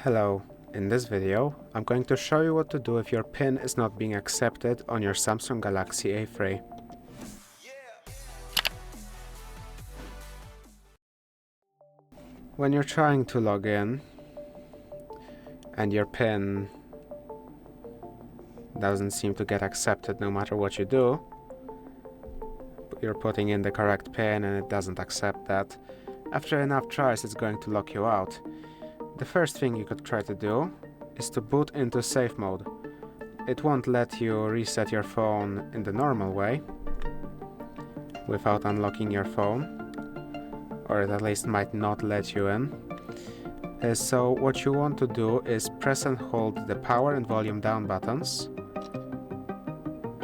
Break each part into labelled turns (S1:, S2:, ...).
S1: Hello, in this video I'm going to show you what to do if your PIN is not being accepted on your Samsung Galaxy A3. When you're trying to log in and your PIN doesn't seem to get accepted no matter what you do, you're putting in the correct PIN and it doesn't accept that, after enough tries it's going to lock you out. The first thing you could try to do is to boot into safe mode. It won't let you reset your phone in the normal way without unlocking your phone, or it at least might not let you in. So what you want to do is press and hold the power and volume down buttons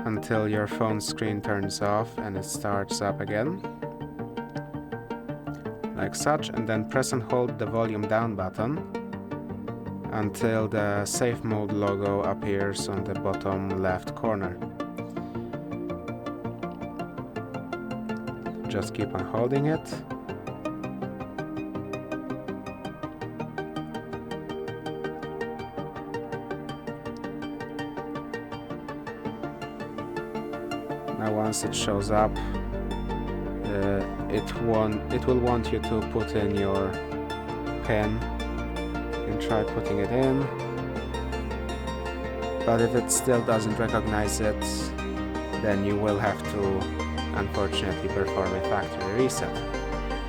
S1: until your phone screen turns off and it starts up again, like such, and then press and hold the volume down button until the safe mode logo appears on the bottom left corner. Just keep on holding it. Now once it shows up, it will want you to put in your PIN. You can try putting it in, but if it still doesn't recognize it, then you will have to unfortunately perform a factory reset.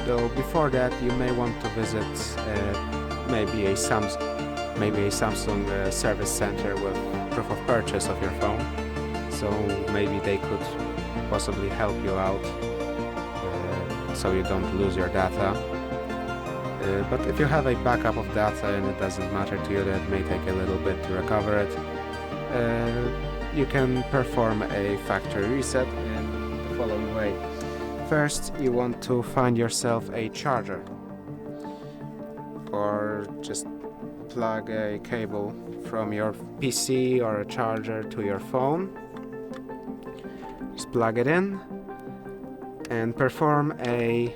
S1: Though before that you may want to visit maybe a Samsung service center with proof of purchase of your phone, so maybe they could possibly help you out so you don't lose your data. But if you have a backup of data and it doesn't matter to you, that may take a little bit to recover it, you can perform a factory reset in the following way. First, you want to find yourself a charger, or just plug a cable from your PC or a charger to your phone. Just plug it in and perform a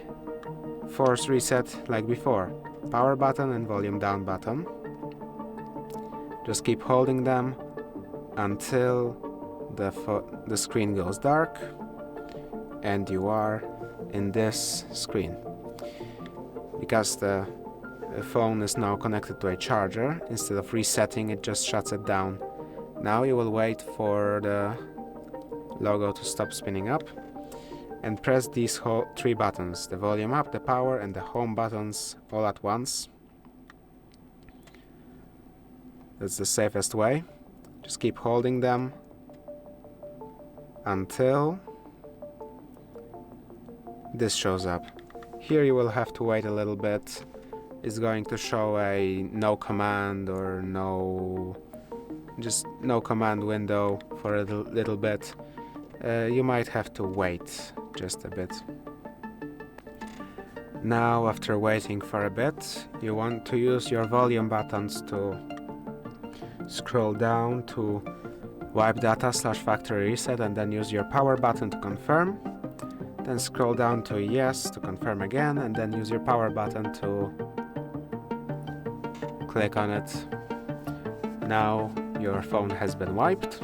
S1: force reset like before. Power button and volume down button. Just keep holding them until the screen goes dark and you are in this screen. Because the phone is now connected to a charger, instead of resetting it just shuts it down. Now you will wait for the logo to stop spinning up and press these three buttons, the volume up, the power and the home buttons, all at once. That's the safest way. Just keep holding them until this shows up. Here you will have to wait a little bit. It's going to show a no command or no command window for a little bit. You might have to wait just a bit. Now, after waiting for a bit, you want to use your volume buttons to scroll down to wipe data / factory reset, and then use your power button to confirm. Then scroll down to yes to confirm again, and then use your power button to click on it. Now your phone has been wiped,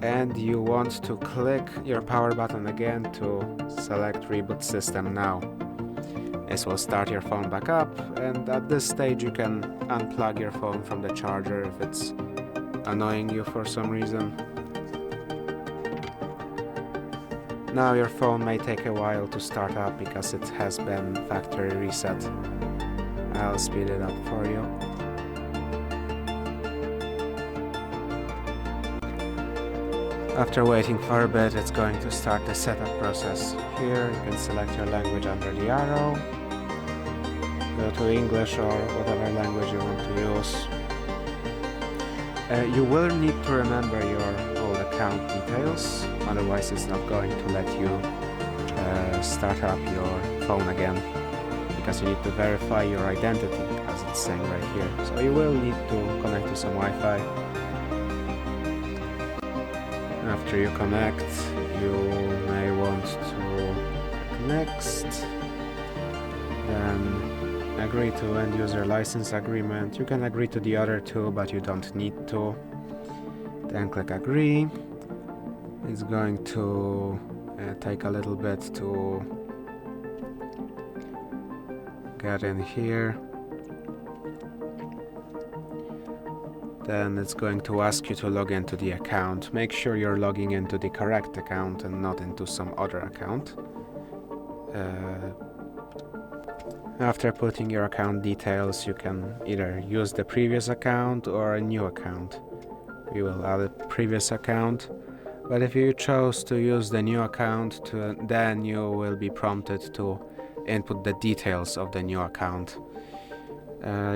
S1: and you want to click your power button again to select reboot system now. This will start your phone back up, and at this stage you can unplug your phone from the charger if it's annoying you for some reason. Now your phone may take a while to start up because it has been factory reset. I'll speed it up for you. After waiting for a bit, it's going to start the setup process. Here you can select your language under the arrow, go to English or whatever language you want to use. You will need to remember your old account details, otherwise it's not going to let you start up your phone again, because you need to verify your identity, as it's saying right here. So you will need to connect to some Wi-Fi. After you connect, you may want to next, then agree to end user license agreement. You can agree to the other two, but you don't need to. Then click agree. It's going to take a little bit to get in here. Then it's going to ask you to log into the account. Make sure you're logging into the correct account and not into some other account. After putting your account details, you can either use the previous account or a new account. We will add a previous account, but if you chose to use the new account, then you will be prompted to input the details of the new account.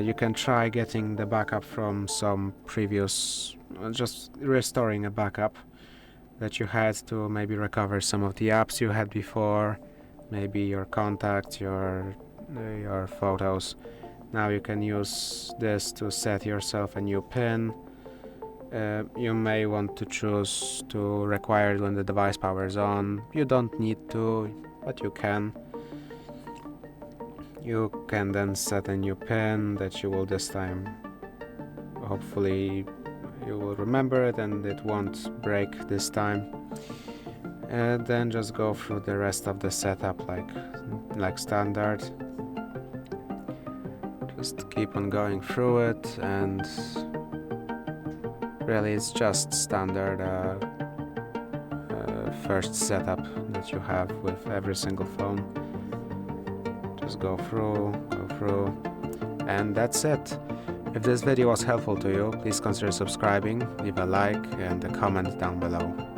S1: You can try getting the backup from some previous, just restoring a backup that you had to maybe recover some of the apps you had before, maybe your contacts, your photos. Now you can use this to set yourself a new PIN. You may want to choose to require it when the device powers on. You don't need to, but you can. You can then set a new PIN that you will this time, hopefully you will remember it and it won't break this time. And then just go through the rest of the setup like standard. Just keep on going through it, and really it's just standard first setup that you have with every single phone. Just go through, and that's it. If this video was helpful to you, please consider subscribing, leave a like and a comment down below.